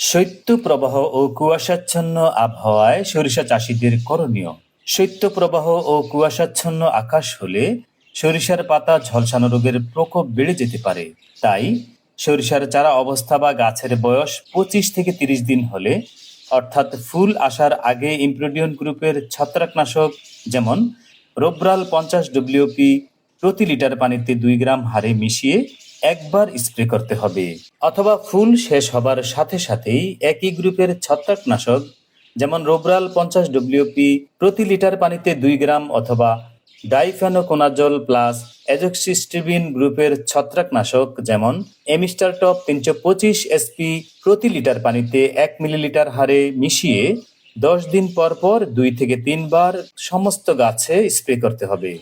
শৈত্যপ্রবাহ ও কুয়াশাচ্ছন্ন আবহাওয়ায় সরিষা চাষিদের করণীয়। শৈত্যপ্রবাহ ও কুয়াশাচ্ছন্ন আকাশ হলে সরিষার পাতা ঝলসানো রোগের প্রকোপ বেড়ে যেতে পারে। তাই সরিষার চারা অবস্থা বা গাছের বয়স 25 থেকে 30 দিন হলে, অর্থাৎ ফুল আসার আগে ইমপ্রোডিয়ন গ্রুপের ছত্রাকনাশক যেমন রোব্রাল 50 ডব্লিউপি প্রতি লিটার পানিতে 2 গ্রাম হারে মিশিয়ে একবার স্প্রে করতে হবে। অথবা ফুল শেষ হবার সাথে সাথেই একই গ্রুপের ছত্রাকনাশক যেমন রোব্রাল 50 ডব্লিউপি প্রতি লিটার পানিতে 2 গ্রাম অথবা ডাইফেনোকোনাজল প্লাস অ্যাজোক্সিস্ট্রিবিন গ্রুপের ছত্রাকনাশক যেমন এমিস্টারটপ 325 এসপি প্রতি লিটার পানিতে 1 মিলিলিটার হারে মিশিয়ে 10 দিন পর পর 2 থেকে 3 বার সমস্ত গাছে স্প্রে করতে হবে।